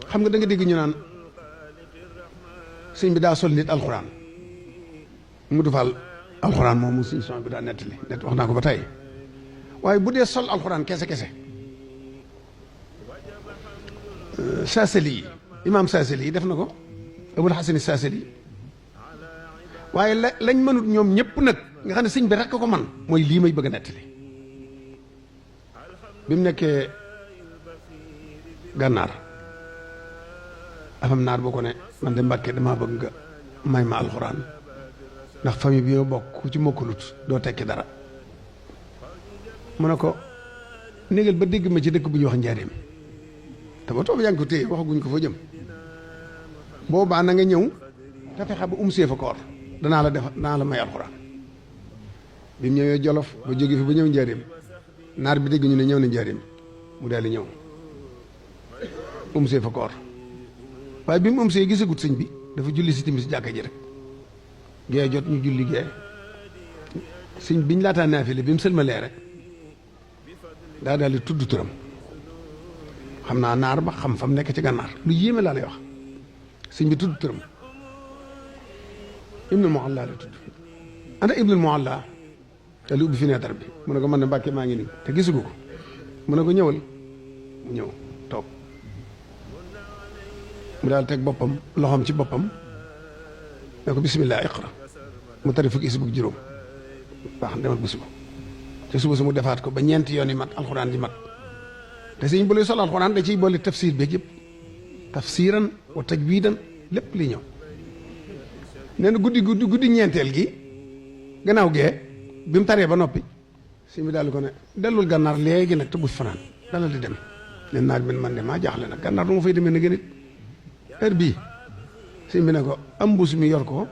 xam nga da nga dégg ñu naan sëñ bi daa sol nit alxuraan mu dufal alxuraan moom mu suñ son bi daa nettali net wax naa ko ba tey waaye bu dee sol alxuraan kese Saasali yi imaam Saasali yi def na ko Abul Xasani Saasali waaye lañ mënut ñoom ñëpp nag nga xam ne sëñ bi rekk ko man mooy lii may bëgg a nettali bi mu nekkee gànnaar afam naar boo ko ne man de Mbàkke damaa bëgg nga may ma alxuraan ndax famille bi ma bokk ku ci mokkulut doo tekki dara mu ne ko négal ba dégg ma ci dëkk bu ñuy wax njaareem te ba toobu yaa ngi ko téye waxaguñ ko fa jëm boobaa na nga ñëw te fexe ba see fa koor danaa la may alxuraan bi mu ñëwee Jolof ba jóge fi ba ñëw njaareem naar bi dégg ñu ne ñëw na njaareem mu daal di ñëw see fa koor waaye bi mu see gisagut sëñ bi dafa julli si timis jàkka ji rek gee jot ñu julli gee sëñ biñ laataa naafile bi mu sëlmalee rek daa daal di tudd turam xam naa naar ba xam fa mu nekk ci gànnaar lu yéeme laa lay wax sëñ bi tudd turam Ibnul Mualla la tudd ana Ibnul Mualla te lu ubbi fenêtre bi mu ne ko man ne Mbàkke maa ngi nii te gisugu ko mu ne ko ñëwal mu ñëw toog mu daal teg boppam loxoom ci boppam ne ko bismillah iqra mu tari fukki isbuk juróom baax demal bu suba te suba su mu defaat ko ba ñeenti yoon yi mat alxuraan ji mat te sëñ bu lay sol alxuraan da ciy boole tafsir beeg yëpp tafsiran wa tajwidan lépp li ñëw nee na guddi ñeenteel gi gannaaw gee bi mu taree ba noppi sëñ bi daal di ko ne dellul gànnaar léegi nag te bu fanaan dalal di dem nen naar bi man de maa jaaxle nag gànnaar du ma fay demee na gën it heure bii sëñ bi ne ko am mbuus mi yor ko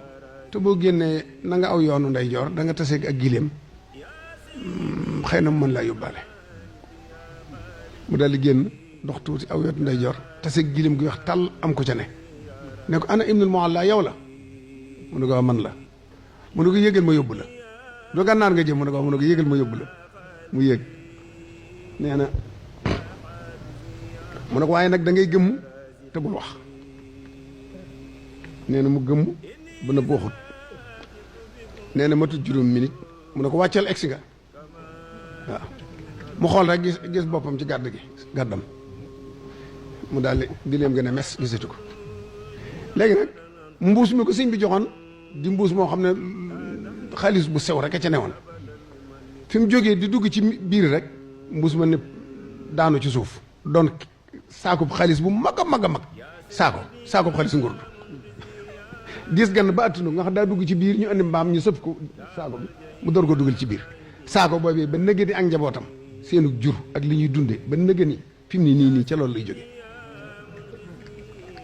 te boo génnee na nga aw yoonu ndeyjoor da nga taseeg ak gileem xëy na mu mën laa yóbbaale mu daal di génn dox tuuti aw yoonu ndeyjoor taseeg gileem gi wax tàll am ko ca ne ko ana Ibnul Mualla yow la mu ne ko man la mu ne ko yégal ma yóbbu la doo gànnaar nga jëm mu ne ko yégal ma yóbbu la mu yéeg nee na mu ne ko waaye nag da ngay gëmm te bul wax nee na mu gëmm ba na booxut nee na matut juróom minute mu ne ko wàccal egsi nga waaw mu xool rek gis boppam ci gàddam mu daal di leen gën a mes gisatu ko léegi nag mbuus mi ko sëñ bi joxoon di mbuus moo xam ne xaalis bu sew rek a ca newoon fi mu jógee di dugg ci biir rek mbuus ma ne daanu ci suuf doon saakub xaalis bu mag a mag a mag saakub xaalis ngurdu diis gann ba attunu nga xam daa dugg ci biir ñu andi mbaam ñu sëf ko saako bi mu door ko dugal ci biir saako boobee ba nëgëni ak njabootam seenu jur ak li ñuy dunde ba nëgëni fi mu ne nii ca loolu lay jóge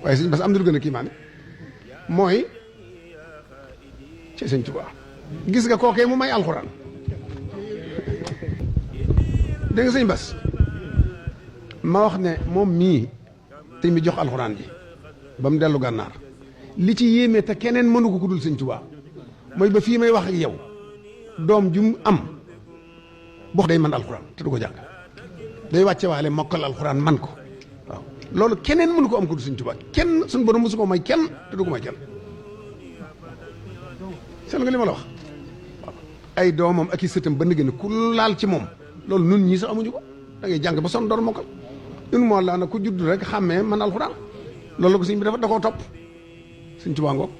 waaye sëñ Bass am na lu gën a kiimaane mooy ci sëñ Tuubaa gis nga kookee mu may alxuraan dégg nga sëñ Bass ma wax ne moom mii sëñ bi jox alxuraan ji ba mu dellu gànnaar li ci yéeme te keneen mënu ko ku dul sëñ Tuubaa mooy ba fii may wax ak yow doom ju mu am boo day man alxuraan te du ko jàng day wàcce waale mokkal alxuraan man ko waaw loolu keneen mënu ko am ku dul sëñ Tuubaa kenn suñu borom mosu ko may kenn te du ko may kenn seetlu nga li ma la wax waaw ay doomam ak i sëtam ba nëgë ne ku laal ci moom loolu nun ñii sax amuñu ko da ngay jàng ba son door mokkal ñun moo la na ku judd rek xàmmee man alxuraan loolu la ko sëñ bi dafa da koo topp sëñ Tuubaa ngoog